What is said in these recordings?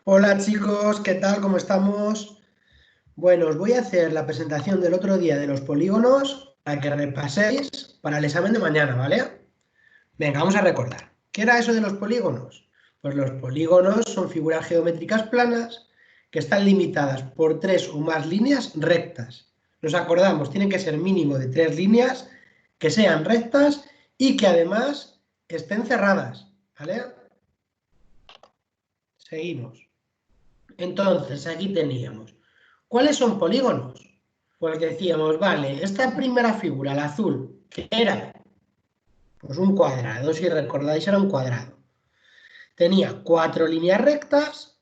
Hola chicos, ¿qué tal? ¿Cómo estamos? Bueno, os voy a hacer la presentación del otro día de los polígonos para que repaséis para el examen de mañana, ¿vale? Venga, vamos a recordar. ¿Qué era eso de los polígonos? Pues los polígonos son figuras geométricas planas que están limitadas por tres o más líneas rectas. Nos acordamos, tienen que ser mínimo de tres líneas que sean rectas y que además estén cerradas, ¿vale? Seguimos. Entonces, aquí teníamos. ¿Cuáles son polígonos? Pues decíamos, vale, esta primera figura, la azul, que era pues un cuadrado, si recordáis era un cuadrado. Tenía cuatro líneas rectas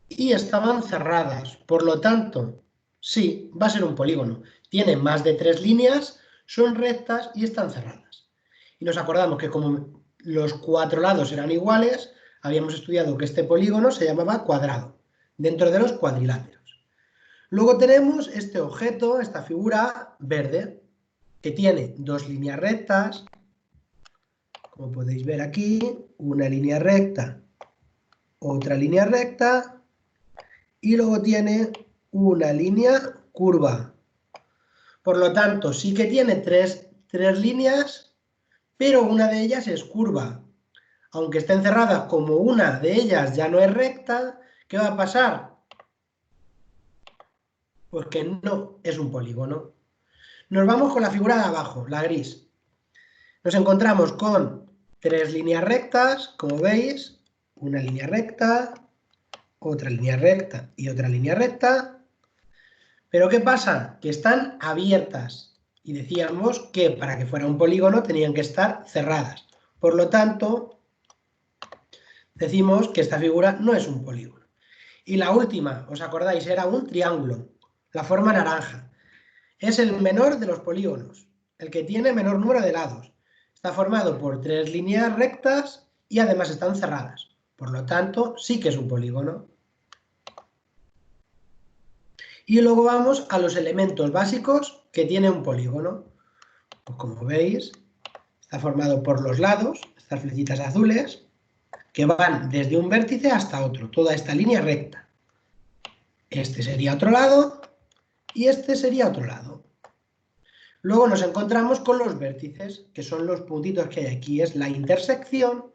y estaban cerradas. Por lo tanto, sí, va a ser un polígono. Tiene más de tres líneas, son rectas y están cerradas. Y nos acordamos que como los cuatro lados eran iguales, habíamos estudiado que este polígono se llamaba cuadrado, dentro de los cuadriláteros. Luego tenemos este objeto, esta figura verde, que tiene dos líneas rectas, como podéis ver aquí, una línea recta, otra línea recta, y luego tiene una línea curva. Por lo tanto, sí que tiene tres líneas, pero una de ellas es curva. Aunque esté encerrada, como una de ellas ya no es recta, ¿qué va a pasar? Pues que no es un polígono. Nos vamos con la figura de abajo, la gris. Nos encontramos con tres líneas rectas, como veis, una línea recta, otra línea recta y otra línea recta. Pero ¿qué pasa? Que están abiertas y decíamos que para que fuera un polígono tenían que estar cerradas. Por lo tanto, decimos que esta figura no es un polígono. Y la última, ¿os acordáis? Era un triángulo, la forma naranja. Es el menor de los polígonos, el que tiene menor número de lados. Está formado por tres líneas rectas y además están cerradas. Por lo tanto, sí que es un polígono. Y luego vamos a los elementos básicos que tiene un polígono. Pues como veis, está formado por los lados, estas flechitas azules, que van desde un vértice hasta otro, toda esta línea recta. Este sería otro lado y este sería otro lado. Luego nos encontramos con los vértices, que son los puntitos que hay aquí. Es la intersección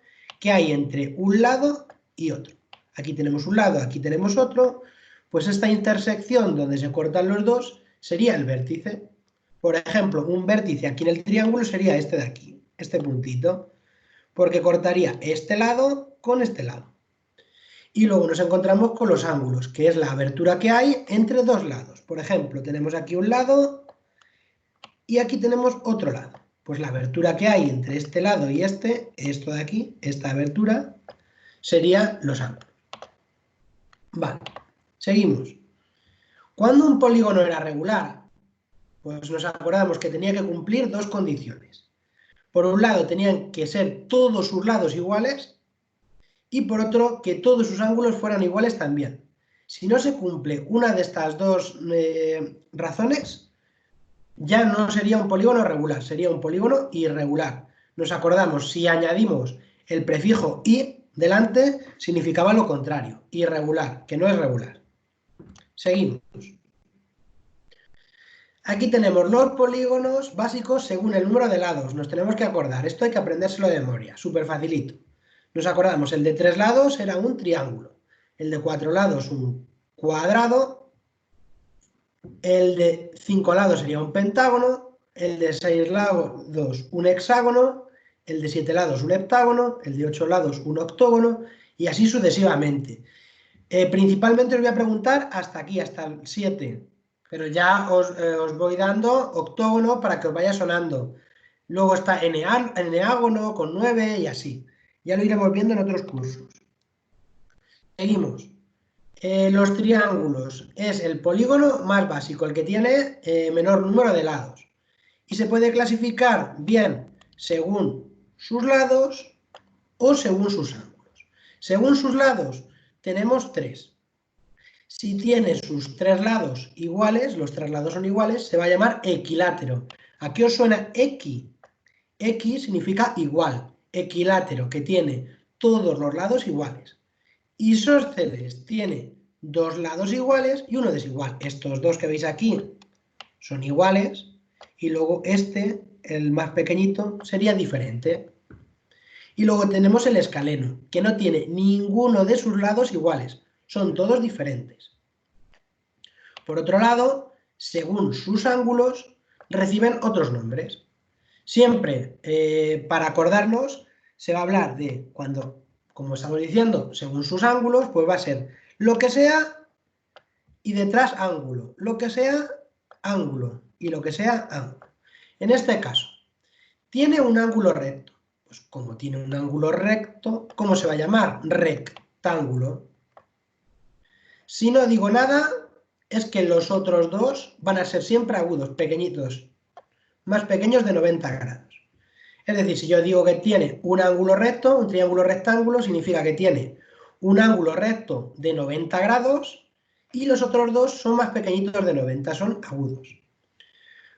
que hay entre un lado y otro. Aquí tenemos un lado, aquí tenemos otro. Pues esta intersección donde se cortan los dos sería el vértice. Por ejemplo, un vértice aquí en el triángulo sería este de aquí, este puntito, porque cortaría este lado con este lado. Y luego nos encontramos con los ángulos, que es la abertura que hay entre dos lados. Por ejemplo, tenemos aquí un lado y aquí tenemos otro lado. Pues la abertura que hay entre este lado y este, esto de aquí, esta abertura, serían los ángulos. Vale, seguimos. ¿Cuándo un polígono era regular? Pues nos acordamos que tenía que cumplir dos condiciones. Por un lado, tenían que ser todos sus lados iguales y por otro, que todos sus ángulos fueran iguales también. Si no se cumple una de estas dos razones, ya no sería un polígono regular, sería un polígono irregular. Nos acordamos, si añadimos el prefijo i delante, significaba lo contrario, irregular, que no es regular. Seguimos. Aquí tenemos los polígonos básicos según el número de lados. Nos tenemos que acordar, esto hay que aprendérselo de memoria, súper facilito. Nos acordamos, el de tres lados era un triángulo, el de cuatro lados un cuadrado, el de cinco lados sería un pentágono, el de seis lados un hexágono, el de siete lados un heptágono, el de ocho lados un octógono y así sucesivamente. Principalmente os voy a preguntar hasta aquí, hasta el 7, pero ya os voy dando octógono para que os vaya sonando. Luego está eneágono con 9 y así. Ya lo iremos viendo en otros cursos. Seguimos. Los triángulos es el polígono más básico, el que tiene menor número de lados. Y se puede clasificar bien según sus lados o según sus ángulos. Según sus lados tenemos tres. Si tiene sus tres lados iguales, los tres lados son iguales, se va a llamar equilátero. ¿A qué os suena equi? Equi significa igual, equilátero, que tiene todos los lados iguales. Isósceles tiene dos lados iguales y uno desigual. Estos dos que veis aquí son iguales y luego este, el más pequeñito, sería diferente. Y luego tenemos el escaleno, que no tiene ninguno de sus lados iguales, son todos diferentes. Por otro lado, según sus ángulos, reciben otros nombres. Siempre, para acordarnos, se va a hablar de cuando, como estamos diciendo, según sus ángulos, pues va a ser lo que sea y detrás ángulo, lo que sea ángulo y lo que sea ángulo. En este caso, tiene un ángulo recto. Pues como tiene un ángulo recto, ¿cómo se va a llamar? Rectángulo. Si no digo nada, es que los otros dos van a ser siempre agudos, pequeñitos, más pequeños de 90 grados. Es decir, si yo digo que tiene un ángulo recto, un triángulo rectángulo, significa que tiene un ángulo recto de 90 grados y los otros dos son más pequeñitos de 90, son agudos.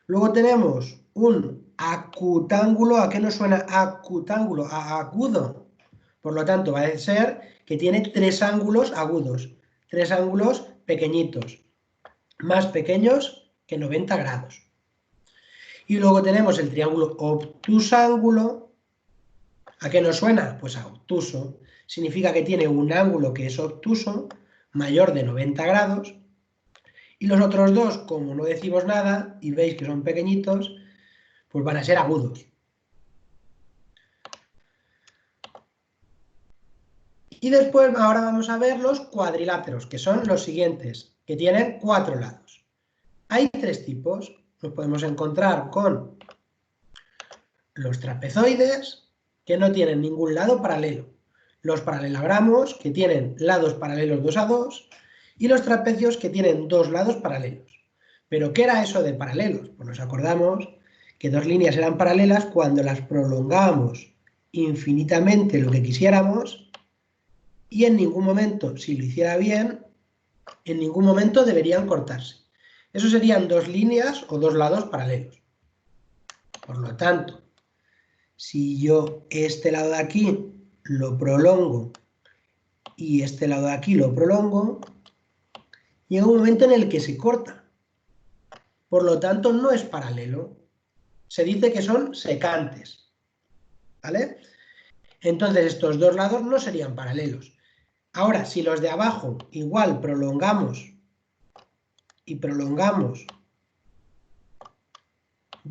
Luego tenemos un acutángulo. ¿A qué nos suena acutángulo? A agudo. Por lo tanto, va a ser que tiene tres ángulos agudos, tres ángulos pequeñitos, más pequeños que 90 grados. Y luego tenemos el triángulo obtusángulo. ¿A qué nos suena? Pues a obtuso. Significa que tiene un ángulo que es obtuso, mayor de 90 grados. Y los otros dos, como no decimos nada y veis que son pequeñitos, pues van a ser agudos. Y después ahora vamos a ver los cuadriláteros, que son los siguientes, que tienen 4 lados. Hay 3 tipos. Nos podemos encontrar con los trapezoides, que no tienen ningún lado paralelo. Los paralelogramos, que tienen lados paralelos 2 a 2, y los trapecios, que tienen 2 lados paralelos. ¿Pero qué era eso de paralelos? Pues nos acordamos que 2 líneas eran paralelas cuando las prolongábamos infinitamente lo que quisiéramos y en ningún momento, si lo hiciera bien, en ningún momento deberían cortarse. Eso serían 2 líneas o 2 lados paralelos. Por lo tanto, si yo este lado de aquí lo prolongo y este lado de aquí lo prolongo, llega un momento en el que se corta. Por lo tanto, no es paralelo. Se dice que son secantes. ¿Vale? Entonces, estos dos lados no serían paralelos. Ahora, si los de abajo igual prolongamos y prolongamos,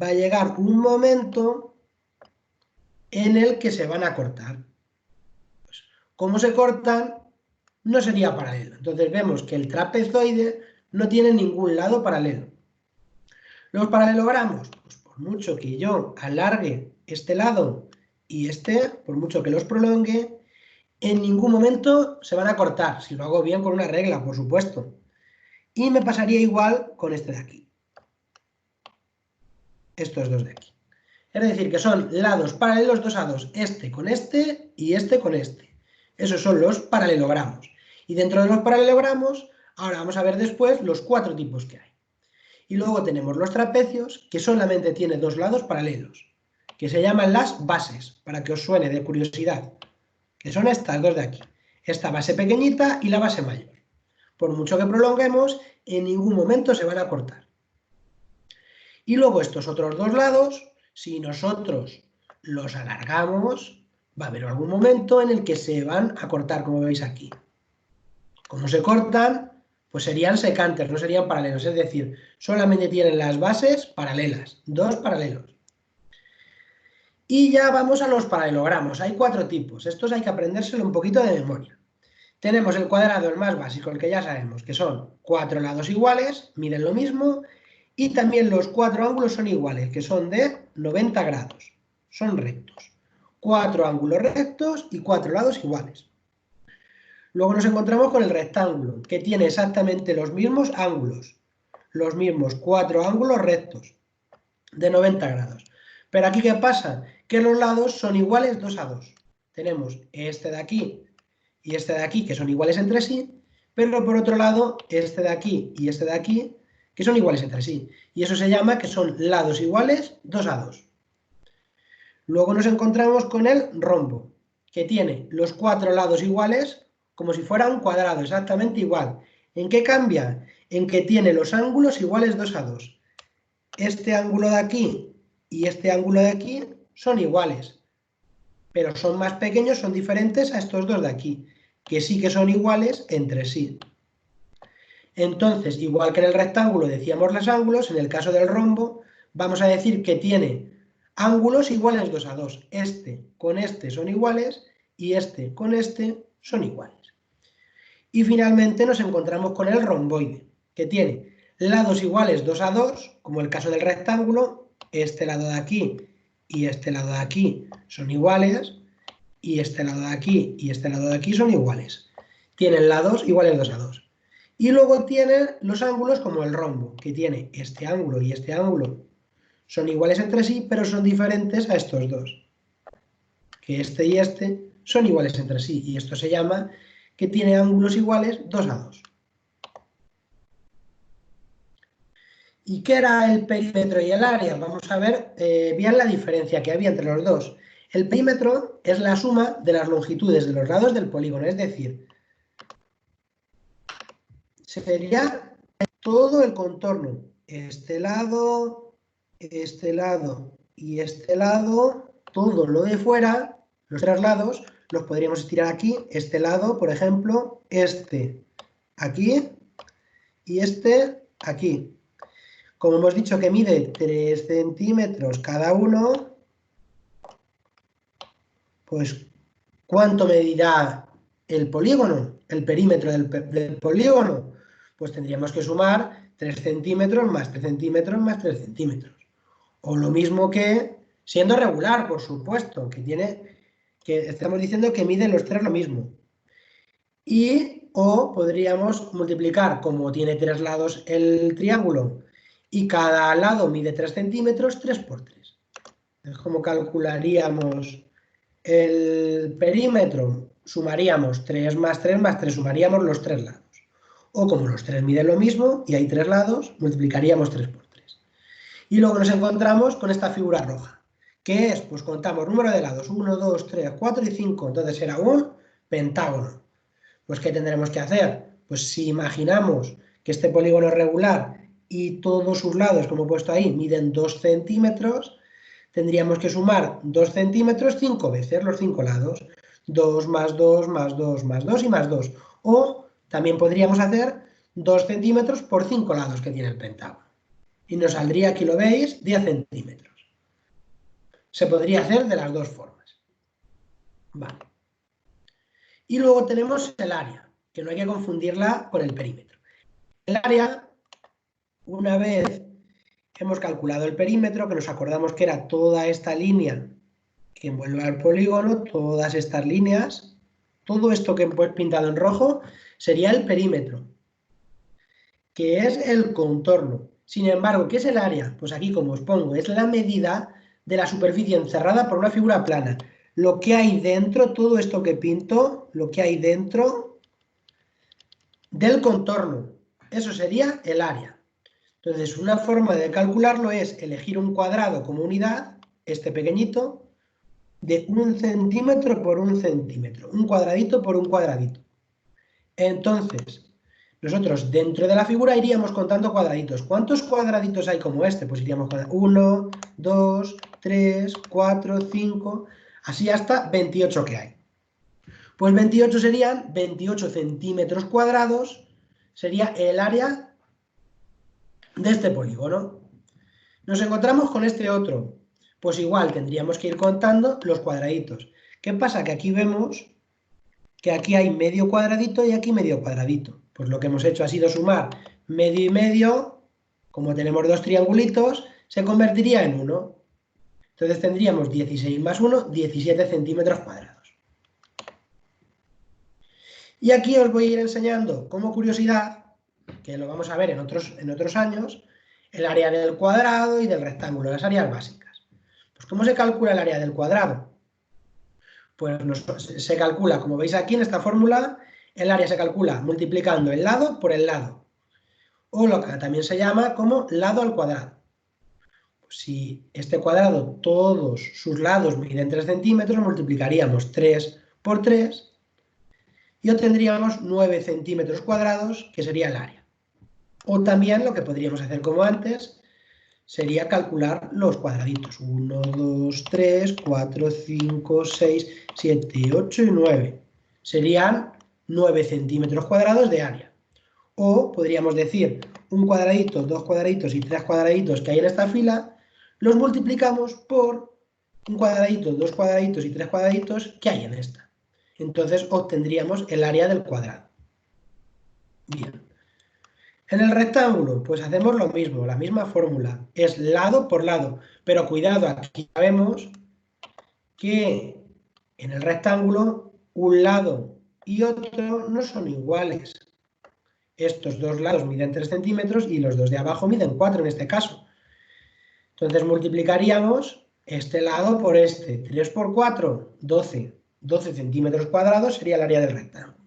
va a llegar un momento en el que se van a cortar. Pues, ¿cómo se cortan? No sería paralelo. Entonces vemos que el trapezoide no tiene ningún lado paralelo. Los paralelogramos, pues por mucho que yo alargue este lado y este, por mucho que los prolongue, en ningún momento se van a cortar, si lo hago bien con una regla, por supuesto. Y me pasaría igual con este de aquí. Estos dos de aquí. Es decir, que son lados paralelos 2 a 2, este con este y este con este. Esos son los paralelogramos. Y dentro de los paralelogramos, ahora vamos a ver después los 4 tipos que hay. Y luego tenemos los trapecios, que solamente tienen 2 lados paralelos, que se llaman las bases, para que os suene de curiosidad, que son estas dos de aquí. Esta base pequeñita y la base mayor. Por mucho que prolonguemos, en ningún momento se van a cortar. Y luego estos otros 2 lados, si nosotros los alargamos, va a haber algún momento en el que se van a cortar, como veis aquí. Como se cortan, pues serían secantes, no serían paralelos, es decir, solamente tienen las bases paralelas, 2 paralelos. Y ya vamos a los paralelogramos, hay 4 tipos, estos hay que aprendérselo un poquito de memoria. Tenemos el cuadrado, el más básico, el que ya sabemos, que son 4 lados iguales, miden lo mismo, y también los 4 ángulos son iguales, que son de 90 grados, son rectos. 4 ángulos rectos y 4 lados iguales. Luego nos encontramos con el rectángulo, que tiene exactamente los mismos ángulos, los mismos 4 ángulos rectos, de 90 grados. Pero aquí, ¿qué pasa? Que los lados son iguales 2 a 2. Tenemos este de aquí y este de aquí, que son iguales entre sí, pero por otro lado, este de aquí y este de aquí, que son iguales entre sí. Y eso se llama que son lados iguales 2 a 2. Luego nos encontramos con el rombo, que tiene los 4 lados iguales como si fuera un cuadrado, exactamente igual. ¿En qué cambia? En que tiene los ángulos iguales 2 a 2. Este ángulo de aquí y este ángulo de aquí son iguales, pero son más pequeños, son diferentes a estos dos de aquí, que sí que son iguales entre sí. Entonces, igual que en el rectángulo decíamos los ángulos, en el caso del rombo vamos a decir que tiene ángulos iguales 2 a 2. Este con este son iguales y este con este son iguales. Y finalmente nos encontramos con el romboide, que tiene lados iguales 2 a 2, como el caso del rectángulo. Este lado de aquí y este lado de aquí son iguales, y este lado de aquí y este lado de aquí son iguales. Tienen lados iguales 2 a 2. Y luego tiene los ángulos como el rombo, que tiene este ángulo y este ángulo. Son iguales entre sí, pero son diferentes a estos dos. Que este y este son iguales entre sí. Y esto se llama que tiene ángulos iguales 2 a 2. ¿Y qué era el perímetro y el área? Vamos a ver bien la diferencia que había entre los dos. El perímetro es la suma de las longitudes de los lados del polígono, es decir, sería todo el contorno. Este lado y este lado, todo lo de fuera, los tres lados, los podríamos estirar aquí. Este lado, por ejemplo, este aquí y este aquí. Como hemos dicho que mide 3 centímetros cada uno, pues ¿cuánto medirá el polígono, el perímetro del polígono? Pues tendríamos que sumar 3 centímetros más 3 centímetros más 3 centímetros. O lo mismo que, siendo regular, por supuesto, que estamos diciendo que mide los tres lo mismo. O podríamos multiplicar, como tiene tres lados el triángulo, y cada lado mide 3 centímetros, 3 por 3. Es como calcularíamos el perímetro, sumaríamos 3 más 3 más 3, sumaríamos los tres lados. O como los tres miden lo mismo y hay tres lados, multiplicaríamos 3 por 3. Y luego nos encontramos con esta figura roja, que es, pues contamos número de lados, 1, 2, 3, 4 y 5, entonces será un pentágono. Pues ¿qué tendremos que hacer? Pues si imaginamos que este polígono es regular y todos sus lados, como he puesto ahí, miden 2 centímetros, tendríamos que sumar 2 centímetros 5 veces los 5 lados. 2 más 2 más 2 más 2 y más 2. O también podríamos hacer 2 centímetros por 5 lados que tiene el pentágono. Y nos saldría, aquí lo veis, 10 centímetros. Se podría hacer de las dos formas. Vale. Y luego tenemos el área, que no hay que confundirla con el perímetro. El área, una vez hemos calculado el perímetro, que nos acordamos que era toda esta línea que envuelve al polígono, todas estas líneas, todo esto que he pintado en rojo, sería el perímetro, que es el contorno. Sin embargo, ¿qué es el área? Pues aquí, como os pongo, es la medida de la superficie encerrada por una figura plana. Lo que hay dentro, todo esto que pinto, lo que hay dentro del contorno. Eso sería el área. Entonces, una forma de calcularlo es elegir un cuadrado como unidad, este pequeñito, de 1 centímetro por 1 centímetro, un cuadradito por un cuadradito. Entonces, nosotros dentro de la figura iríamos contando cuadraditos. ¿Cuántos cuadraditos hay como este? Pues iríamos con 1, 2, 3, 4, 5, así hasta 28 que hay. Pues 28 serían 28 centímetros cuadrados, sería el área de este polígono. Nos encontramos con este otro. Pues igual tendríamos que ir contando los cuadraditos. ¿Qué pasa? Que aquí vemos que aquí hay medio cuadradito y aquí medio cuadradito. Pues lo que hemos hecho ha sido sumar medio y medio, como tenemos dos triangulitos, se convertiría en 1. Entonces tendríamos 16 más 1, 17 centímetros cuadrados. Y aquí os voy a ir enseñando, como curiosidad, que lo vamos a ver en otros años, el área del cuadrado y del rectángulo, las áreas básicas. Pues ¿cómo se calcula el área del cuadrado? Pues se calcula, como veis aquí en esta fórmula, el área se calcula multiplicando el lado por el lado, o lo que también se llama como lado al cuadrado. Pues si este cuadrado, todos sus lados miden 3 centímetros, multiplicaríamos 3 por 3, y obtendríamos 9 centímetros cuadrados, que sería el área. O también lo que podríamos hacer como antes sería calcular los cuadraditos. 1, 2, 3, 4, 5, 6, 7, 8 y 9. Serían 9 centímetros cuadrados de área. O podríamos decir un cuadradito, dos cuadraditos y tres cuadraditos que hay en esta fila, los multiplicamos por un cuadradito, dos cuadraditos y tres cuadraditos que hay en esta. Entonces obtendríamos el área del cuadrado. Bien. En el rectángulo, pues hacemos lo mismo, la misma fórmula. Es lado por lado. Pero cuidado, aquí sabemos que en el rectángulo un lado y otro no son iguales. Estos dos lados miden 3 centímetros y los dos de abajo miden 4 en este caso. Entonces multiplicaríamos este lado por este. 3 por 4, 12. 12 centímetros cuadrados sería el área del rectángulo.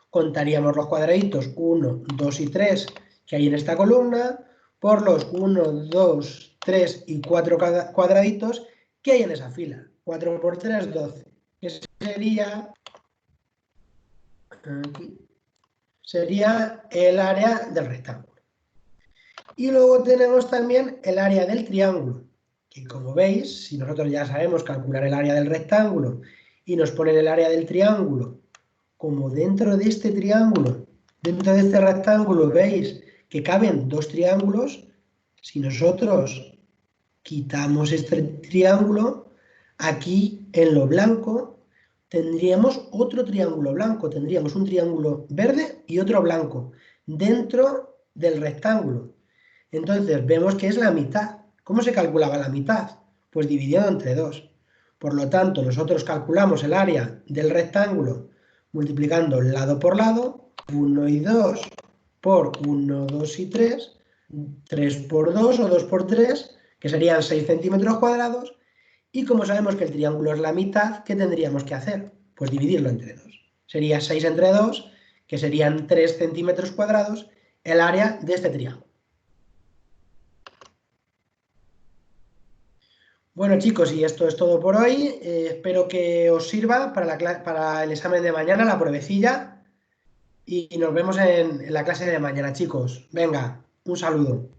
Contaríamos los cuadraditos 1, 2 y 3 que hay en esta columna por los 1, 2, 3 y 4 cuadraditos que hay en esa fila. 4 por 3, 12. Ese sería, aquí, sería el área del rectángulo. Y luego tenemos también el área del triángulo, que como veis, si nosotros ya sabemos calcular el área del rectángulo y nos ponen el área del triángulo como dentro de este triángulo, dentro de este rectángulo, veis que caben dos triángulos. Si nosotros quitamos este triángulo, aquí en lo blanco tendríamos otro triángulo blanco, tendríamos un triángulo verde y otro blanco dentro del rectángulo. Entonces vemos que es la mitad. ¿Cómo se calculaba la mitad? Pues dividido entre 2. Por lo tanto, nosotros calculamos el área del rectángulo multiplicando lado por lado, 1 y 2 por 1, 2 y 3, 3 por 2 o 2 por 3, que serían 6 centímetros cuadrados, y como sabemos que el triángulo es la mitad, ¿qué tendríamos que hacer? Pues dividirlo entre 2. Sería 6 entre 2, que serían 3 centímetros cuadrados, el área de este triángulo. Bueno chicos, y esto es todo por hoy. Espero que os sirva para el examen de mañana, la pruebecilla. Y nos vemos en la clase de mañana, chicos. Venga, un saludo.